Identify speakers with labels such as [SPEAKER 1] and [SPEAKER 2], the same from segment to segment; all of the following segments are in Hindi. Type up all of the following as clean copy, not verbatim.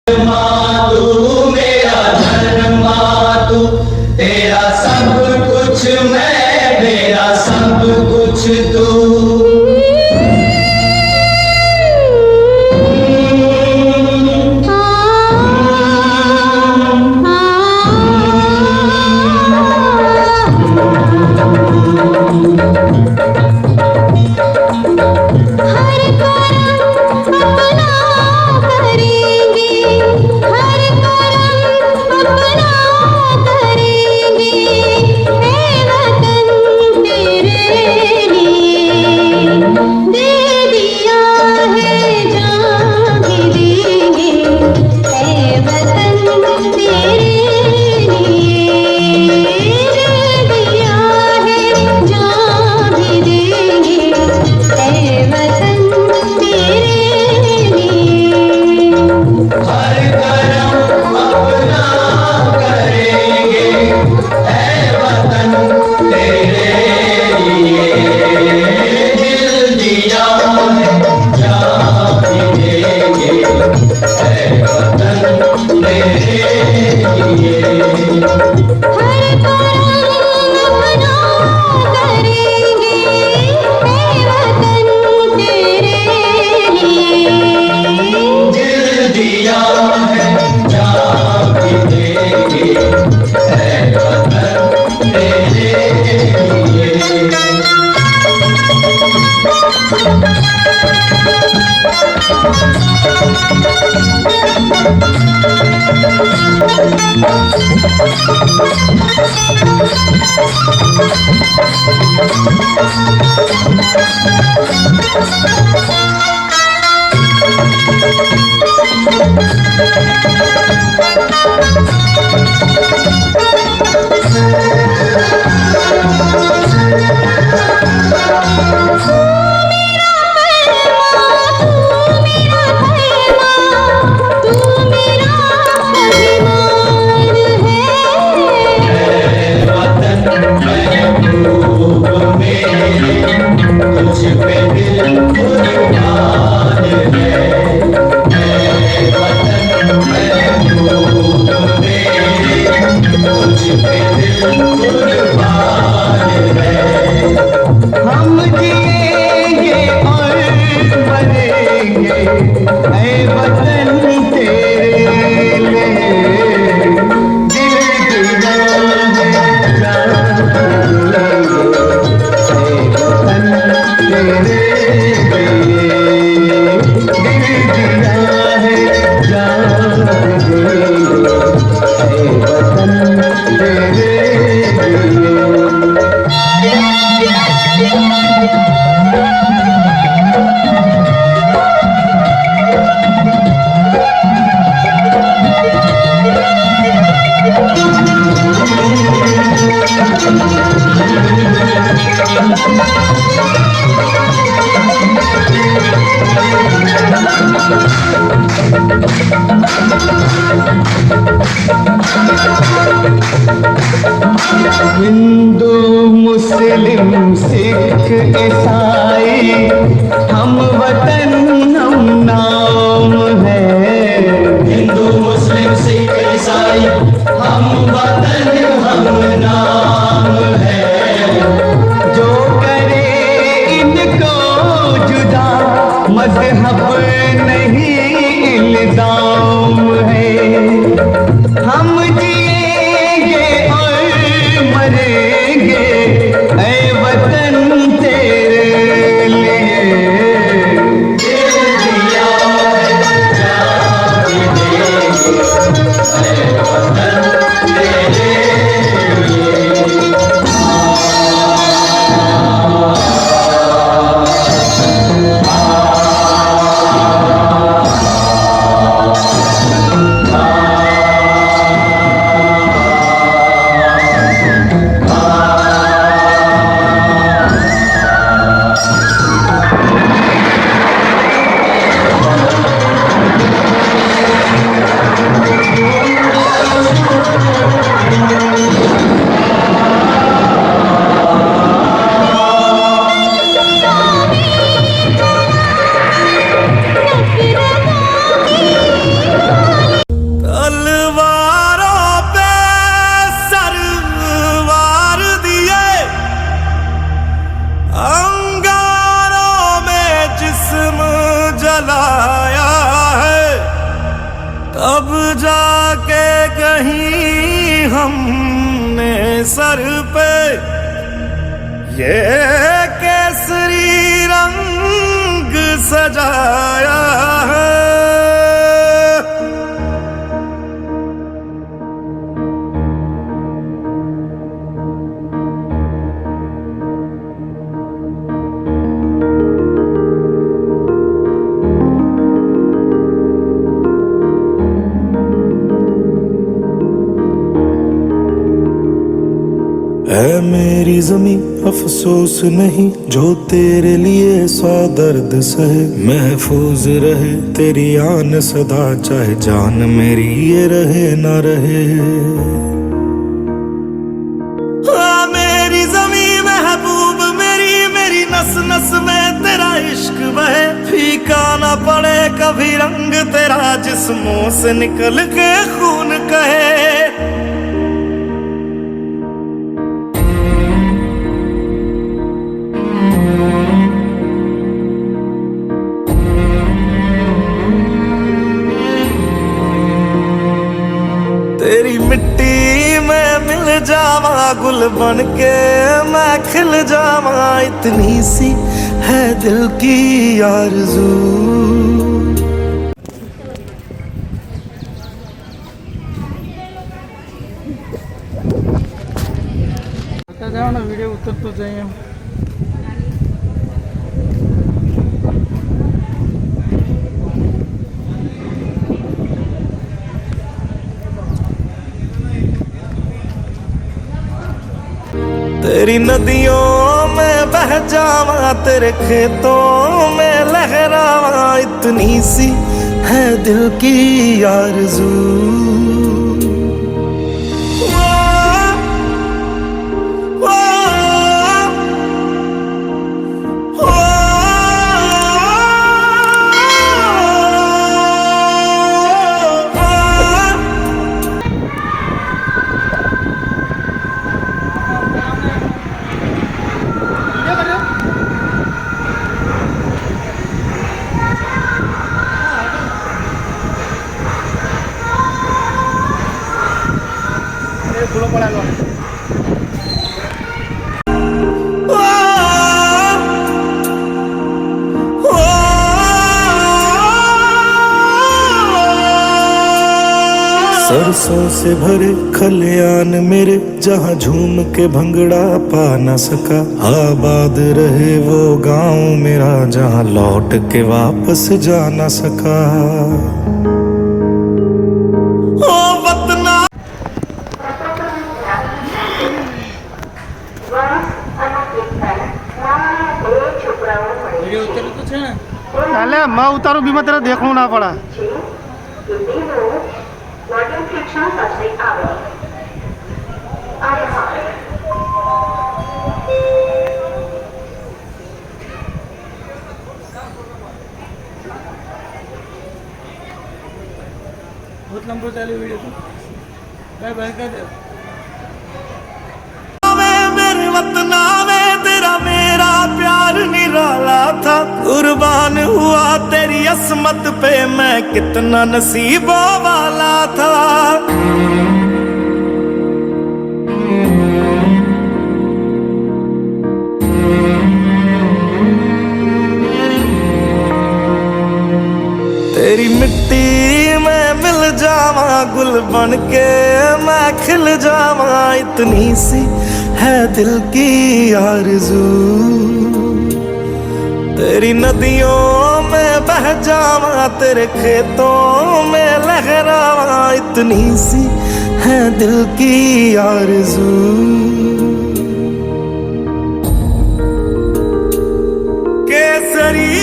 [SPEAKER 1] तू मेरा धर्मा, तू तेरा सब कुछ मैं, मेरा सब कुछ तू।
[SPEAKER 2] हिंदू मुस्लिम सिख ईसाई हम वतन हम नाम है।
[SPEAKER 1] हिंदू मुस्लिम सिख ईसाई हम वतन हम नाम है।
[SPEAKER 2] जो करे इनको जुदा मजहब नहीं इल्जाम है। हम जिएंगे और मरेंगे ऐ वतन तेरे लिए।
[SPEAKER 1] दिल दिया है जान भी देंगे ऐ वतन तेरे लिए।
[SPEAKER 3] जाके कहीं हमने सर पे ये केसरी रंग सजाया है। है मेरी ज़मीं अफसोस नहीं जो तेरे लिए 100 दर्द सहे। महफूज रहे तेरी आन सदा चाहे जान मेरी ये रहे ना रहे। हाँ मेरी ज़मीं महबूब मेरी, मेरी नस नस में तेरा इश्क बहे। फीका ना पड़े कभी रंग तेरा जिस्मों से निकल के खून कहे। तेरी मिट्टी में मिल जावा गुल बन के मैं खिल जावा। इतनी सी है दिल की आरज़ू।
[SPEAKER 4] जाओ ना, वीडियो उतर तो जाइए।
[SPEAKER 3] तेरी नदियों में बह जावा तेरे खेतों में लहरावा। इतनी सी है दिल की आरज़ू। सरसों से भरे खलियान मेरे जहाँ झूम के भंगड़ा पा न सका। आबाद रहे वो गांव मेरा जहाँ लौट के वापस जा न सका। ओ वतना
[SPEAKER 4] वीडियो उतर तो छे ना।
[SPEAKER 5] अरे मैं उतारू बीमा तेरा देखू ना पड़ा।
[SPEAKER 4] बहुत लंबा चालू वीडियो तो बाय बाय कर दे।
[SPEAKER 3] मेरे वतना में तेरा मेरा प्यार निराला था। कुर्बान हुआ तेरी असमत पे मैं कितना नसीबों वाला था। तेरी मिट्टी में मिल जावा गुल बन के मैं खिल जावा। इतनी सी है दिल की आरज़ू। तेरी नदियों में बह जावा तेरे खेतों में लहरावा। इतनी सी है दिल की आरज़ू। केसरी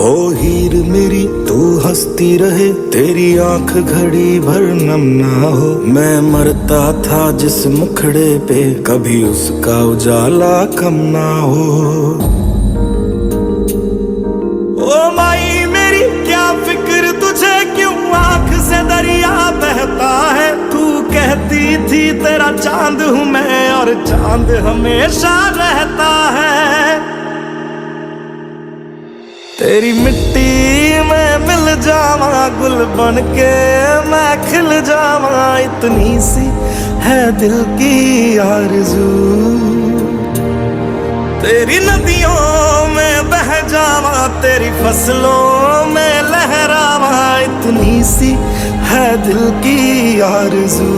[SPEAKER 3] ओ हीर मेरी तू हंसती रहे तेरी आंख घड़ी भर नम ना हो। मैं मरता था जिस मुखड़े पे कभी उसका उजाला कम ना हो। ओ माई मेरी क्या फिक्र तुझे क्यों आंख से दरिया बहता है। तू कहती रही थी तेरा चांद हूं मैं और चांद हमेशा रहता है। तेरी मिट्टी में मिल जावा गुल बन के मैं खिल जावा, इतनी सी है दिल की आरज़ू। तेरी नदियों में बह जावा तेरी फसलों में लहरावा, इतनी सी है दिल की आरज़ू।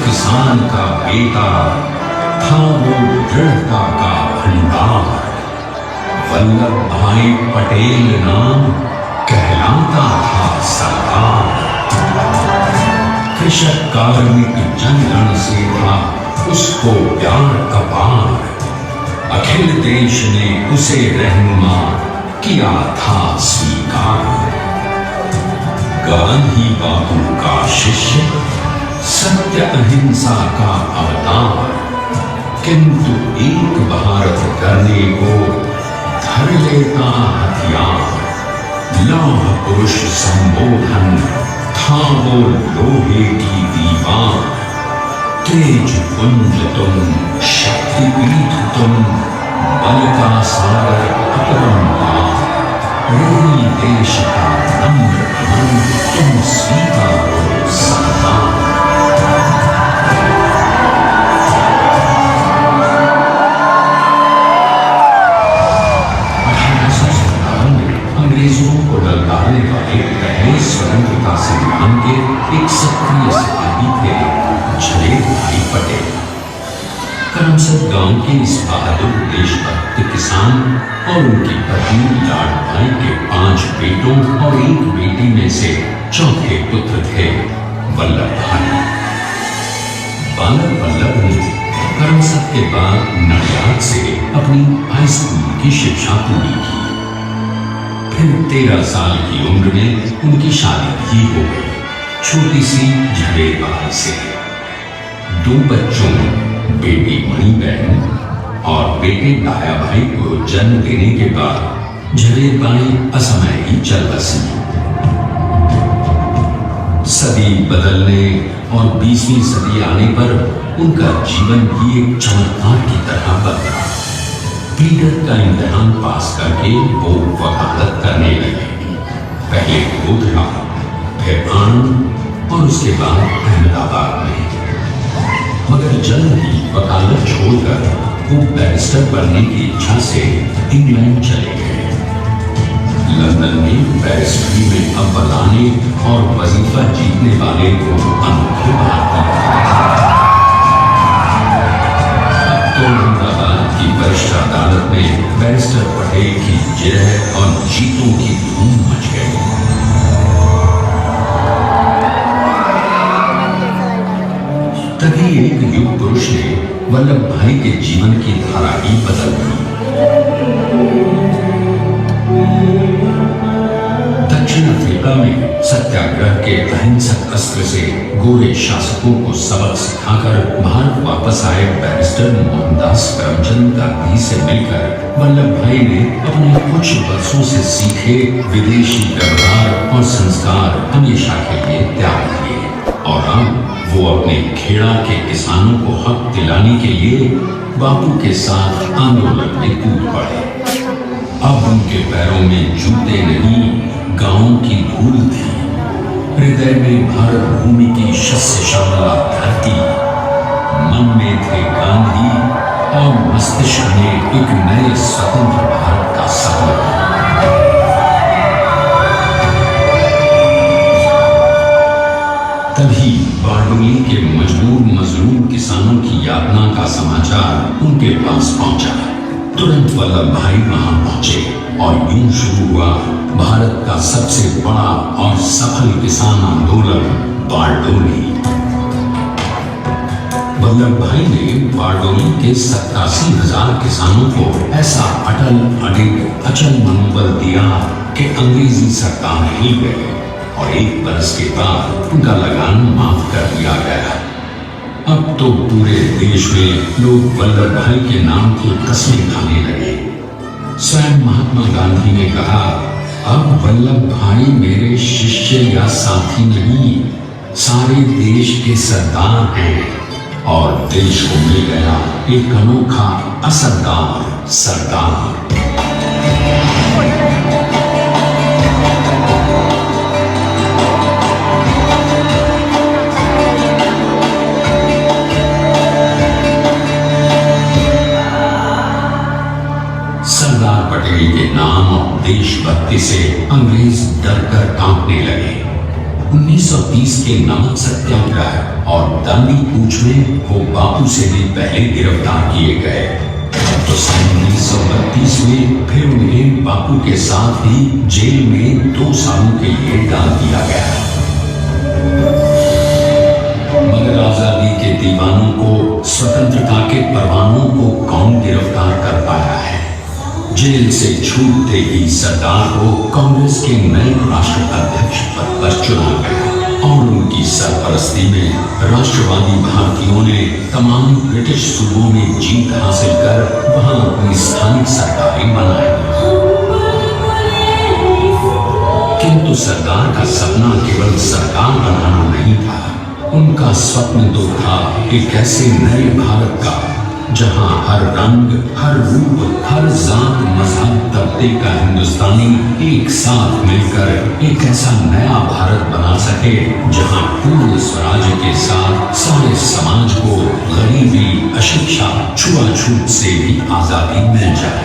[SPEAKER 6] किसान का बेटा था वो दृढ़ता का भंडार। वल्लभ भाई पटेल नाम कहलाता था सरदार। कृषक कार्मिक जनगण से था उसको प्यार अपार। अखिल देश ने उसे रहनुमा किया था स्वीकार। गांधी बापू का शिष्य, सत्य अहिंसा का अवतार, किंतु एक भारत करने को धर लेता हथियार। लौह पुरुष संबोधन था वो लोहे की दीवार। तेज पुंज तुम, शक्तिपीठ तुम, बल का सागर अपरंपार। यही देश का नम्र धन तुम स्वीकारो सरदार। अंग्रेजों को ललकारने वाले पहले स्वतंत्रता संग्राम के एक सक्रिय सिपाही थे झलेर भाई पटेल। करमसद गांव के इस बहादुर देशभक्त किसान और उनकी पत्नी लाडभाई के 5 बेटों और 1 बेटी में से चौथे पुत्र थे वल्लभ भाई। बालक वल्लभ ने करमसद के बाद नडियाद से अपनी हाई स्कूल की शिक्षा पूरी की। फिर 13 साल की उम्र में उनकी शादी भी हो गई। छोटी सी झड़ेबाई से। 2 बच्चों, बेटी मणिबेन और बेटे डाया भाई को जन्म देने के बाद झड़ेबाई असमय ही चल बसी। सदी बदलने और 20वीं सदी आने पर उनका जीवन भी एक चमत्कार की तरह बदला। प्लीडर का इम्तिहान पास करके वो वकालत करने लगे। पहले गोधरा, फिर आनंद और उसके बाद अहमदाबाद में। मगर जल्द ही वकालत छोड़कर वो बैरिस्टर बनने की इच्छा से इंग्लैंड चले गए। लंदन में बैरिस्टरी में अव्वल आने और वजीफा जीतने वाले को अनोखे भारतीय। अब तो अहमदाबाद की वरिष्ठ अदालत में बैरिस्टर पटेल की जय और जीतों की धूम मच गई। तभी एक युग पुरुष ने वल्लभ भाई के जीवन की धारा ही बदल दी। दक्षिण अफ्रीका में सत्याग्रह के अहिंसक अस्त्र से गोरे शासकों को सबक सिखाकर भारत वापस आए बैरिस्टर मोहनदास करमचंद गांधी से मिलकर वल्लभ भाई ने अपने कुछ वर्षों से सीखे विदेशी व्यवहार और संस्कार हमेशा के लिए त्याग दिए और अब वो अपने खेड़ा के किसानों को हक दिलाने के लिए बापू के साथ आंदोलन में कूद पड़े। अब उनके पैरों में जूते नहीं, गांवों की धूल थी। हृदय में भारत भूमि की शस्य श्यामला धरती, मन में थे गांधी और मस्तिष्क में एक नए स्वतंत्र भारत का सपना। तभी बारडोली के मजबूर मजलूम किसानों की यातना का समाचार उनके पास पहुंचा। तुरंत वल्लभ भाई वहां पहुंचे और यूं शुरू हुआ भारत का सबसे बड़ा और सफल किसान आंदोलन बारडोली। वल्लभ भाई ने बारडोली के 87,000 किसानों को ऐसा अटल अडिग अचल मनोबल दिया कि अंग्रेजी सरकार हिल गई और 1 बरस के बाद उनका लगान माफ कर दिया गया। अब तो पूरे देश में लोग वल्लभ भाई के नाम की कस्में खाने लगे। स्वयं महात्मा गांधी ने कहा, अब वल्लभ भाई मेरे शिष्य या साथी नहीं, सारे देश के सरदार हैं। और देश को मिल गया एक अनोखा असरदार सरदार। सरदार पटेल के नाम और देशभक्ति से अंग्रेज डर कर कांपने लगे। 1930 के नमक सत्याग्रह और दांडी कूच में वो बापू से भी पहले गिरफ्तार किए गए। तो सन 1932 में फिर उन्हें बापू के साथ ही जेल में 2 सालों के लिए डाल दिया गया। मगर आजादी के दीवानों को, स्वतंत्रता के परवानों को कौन गिरफ्तार कर पाया है। जेल से छूटते ही सरदार को कांग्रेस के नए राष्ट्राध्यक्ष पद पर चुना गया और उनकी सरपरस्ती में राष्ट्रवादी भारतीयों ने तमाम ब्रिटिश सूबों में जीत हासिल कर वहां अपनी स्थानिक सरकारें बनाई। किंतु सरदार का सपना केवल सरकार बनाना नहीं था। उनका स्वप्न तो था एक ऐसे नए भारत का जहां हर रंग, हर रूप, हर जात, मजहब, तबके का हिंदुस्तानी एक साथ मिलकर एक ऐसा नया भारत बना सके जहां पूर्ण स्वराज्य के साथ सारे समाज को गरीबी, अशिक्षा, छुआछूत से भी आजादी मिल जाए।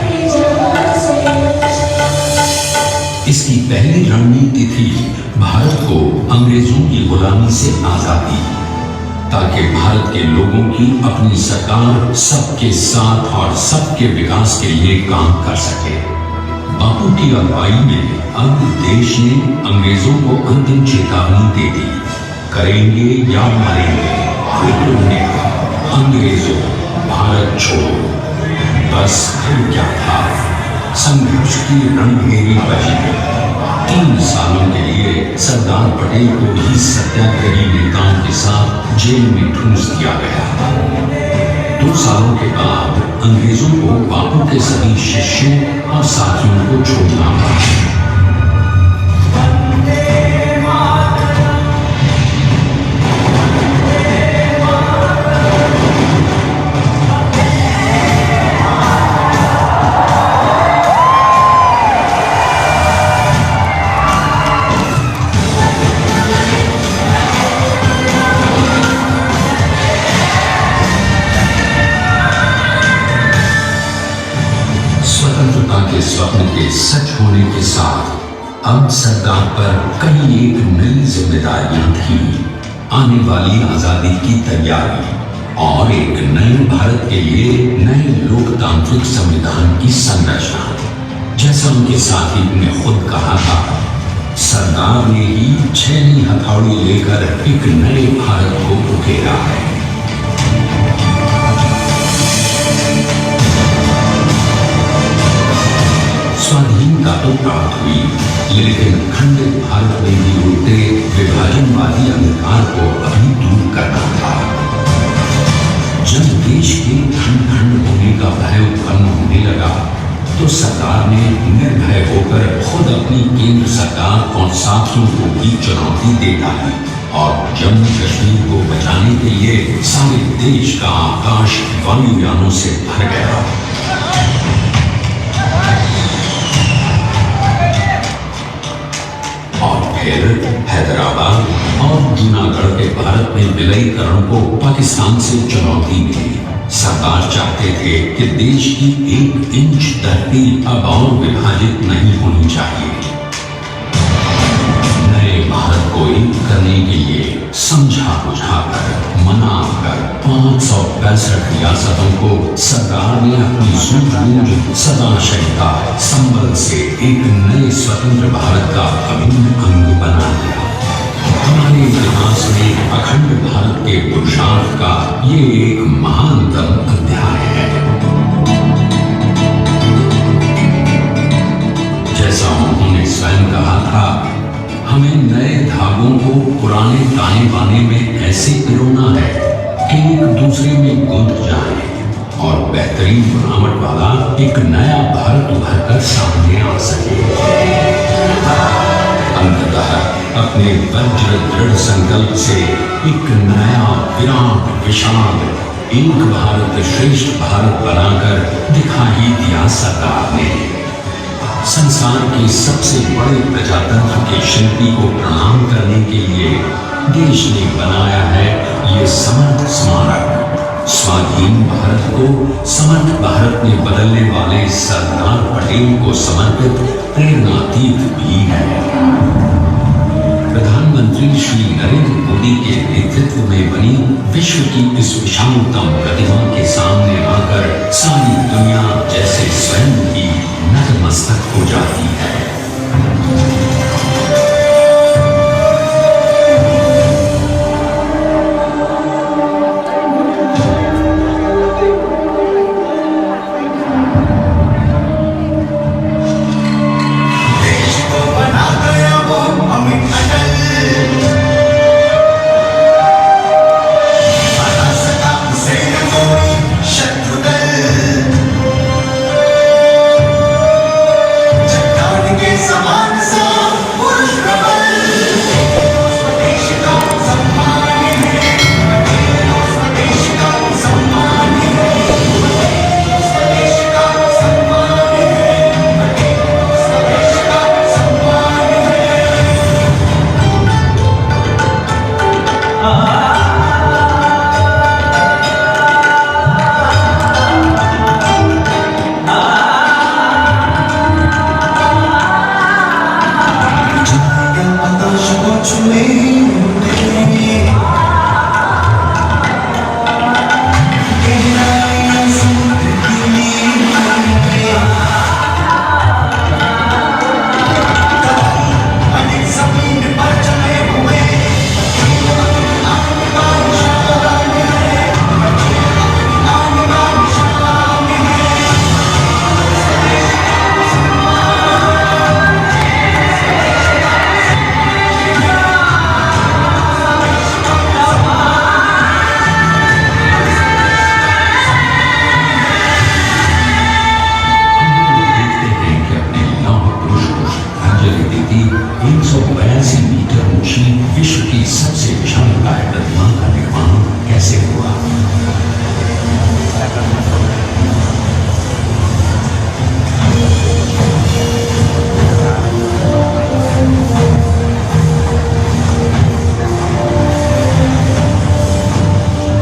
[SPEAKER 6] इसकी पहली रणनीति थी भारत को अंग्रेजों की गुलामी से आजादी, ताकि भारत के लोगों की अपनी सरकार सबके साथ और सबके विकास के लिए काम कर सके। बापू की अगुवाई में अब देश ने अंग्रेजों को अंतिम चेतावनी दे दी, करेंगे या मरेंगे। उन्होंने अंग्रेजों भारत छोड़ो। बस फिर क्या था, संघर्ष की रणभेरी बजी। 3 सालों के लिए सरदार पटेल को भी सत्याग्रही नेताओं के साथ जेल में ठूंस दिया गया। 2 सालों के बाद अंग्रेजों को बापू के सभी शिष्यों और साथियों को छोड़ना पड़ा। स्वतंत्रता के स्वप्न के सच होने के साथ अब सरकार पर कई एक नई जिम्मेदारियां थी। आने वाली आजादी की तैयारी और एक नए भारत के लिए नए लोकतांत्रिक संविधान की संरचना। जैसा उनके साथी ने खुद कहा था, सरदार ने ही 6 हथौड़ी लेकर एक नए भारत को उकेरा है। स्वाधीनता तो प्राप्त हुई, लेकिन खंडित भारत में भी उल्टे विभाजनवादी अंधकार को अभी दूर करना था। जब देश के खंड खंड होने का भय उत्पन्न होने लगा, तो सरकार ने निर्भय होकर खुद अपनी केंद्र सरकार और साथियों को भी चुनौती दे डाली और जम्मू कश्मीर को बचाने के लिए सारे देश का आकाश वायुयानों से भर गया। और फिर हैदराबाद और जूनागढ़ के भारत में विलयीकरण को पाकिस्तान से चुनौती मिली। सरकार चाहते थे कि देश की 1 इंच धरती अब और विभाजित नहीं होनी चाहिए। नए भारत को एक करने के लिए समझा बुझाकर मनाकर 565 रियासतों को सरकार ने अपनी सूझबूझ सदाशयता संबल से एक नए स्वतंत्र भारत का अभिन्न अंग बना दिया। हमारे इतिहास में अखंड भारत के पुरुषार्थ का ये एक महानतम अध्याय है। जैसा उन्होंने स्वयं कहा था, हमें नए धागों को पुराने ताने बाने में ऐसे पिरोना है कि एक दूसरे में गुंथ जाए और बेहतरीन बनावट वाला एक नया भारत उभर कर सामने आ सके। अंततः अपने वज्र दृढ़ संकल्प से एक नया विराट विशाल एक भारत श्रेष्ठ भारत बनाकर दिखा ही दिया सरकार ने। संसार के सबसे बड़े प्रजातंत्र के शिल्पी को प्रणाम करने के लिए देश ने बनाया है ये समर्थ स्मारक। स्वाधीन भारत को समर्थ भारत में बदलने वाले सरदार पटेल को समर्पित प्रेरणातीत भी है। प्रधानमंत्री श्री नरेंद्र मोदी के नेतृत्व में बनी विश्व की इस विशालतम प्रतिमा के सामने आकर सारी दुनिया जैसे स्वयं ही नतमस्तक हो जाती है।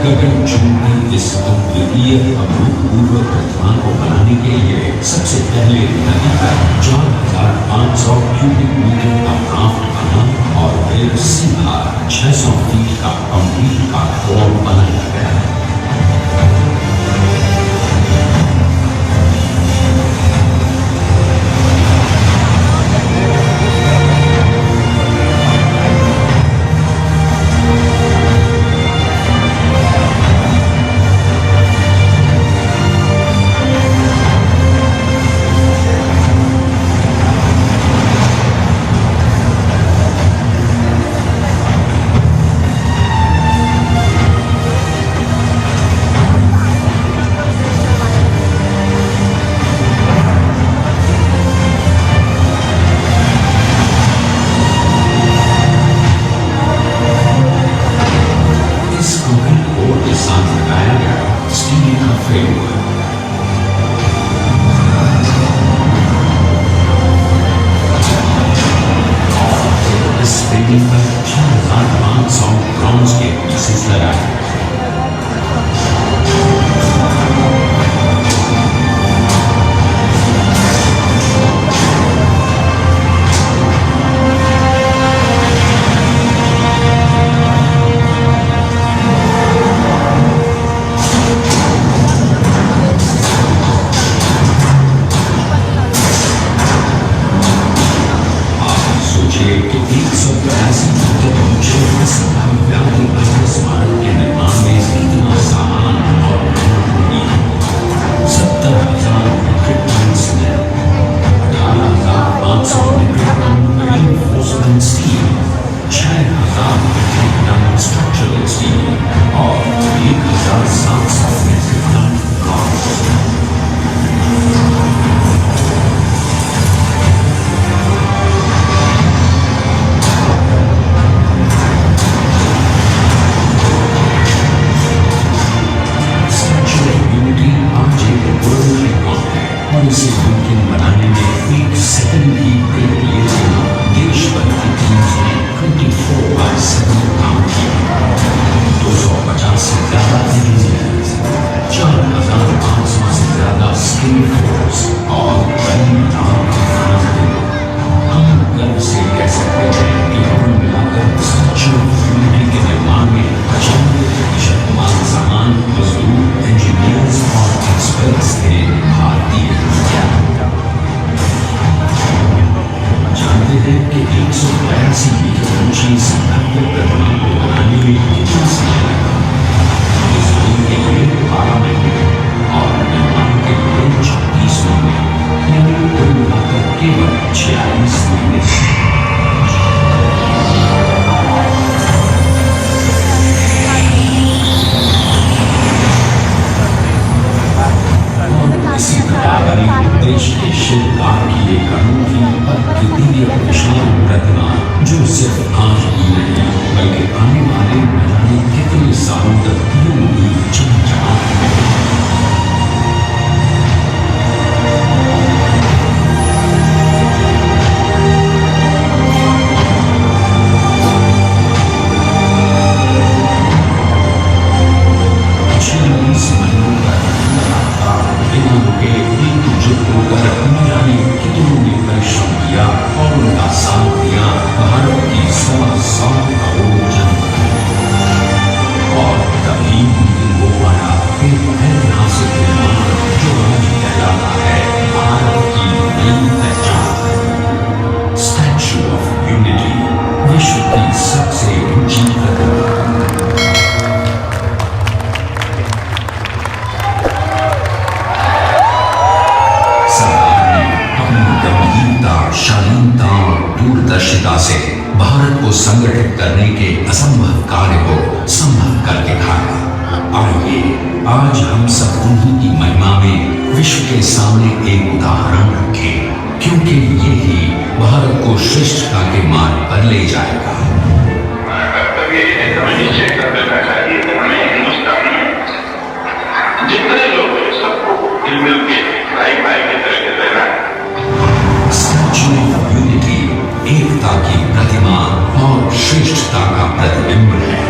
[SPEAKER 6] गगनचुंबी इस अद्वितीय अभूतपूर्व प्रतिमा को बनाने के लिए सबसे पहले नदी पर 4,500 क्यूबिक मीटर का राफ्ट बना और फिर सीधा 600 फीट का कंक्रीट का फ्लोर बनाया गया।
[SPEAKER 7] दूरदर्शिता से भारत को संगठित करने के असंभव कार्य को संभव कर दिखाया। आइए आज हम सब उन्हीं की महिमा में विश्व के सामने एक उदाहरण रखें, क्योंकि ये ही भारत को श्रेष्ठता के मार्ग पर ले जाएगा।
[SPEAKER 8] जितने लोग सबको मिल के भाई भाई की तरह रहना।
[SPEAKER 7] स्टैच्यू ऑफ यूनिटी एकता की प्रतिमा और श्रेष्ठता का प्रतिबिंब है।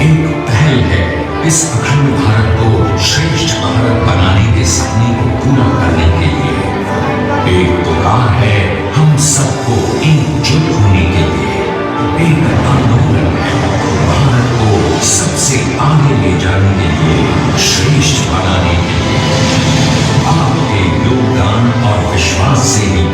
[SPEAKER 7] एक पहल है इस अखंड भारत को श्रेष्ठ भारत बनाने के सपने को पूरा करने के लिए एक पुकार है हम सबको एकजुट होने के लिए, एक आंदोलन है भारत को सबसे आगे ले जाने के लिए, श्रेष्ठ बनाने के लिए। आपके योगदान और विश्वास से ही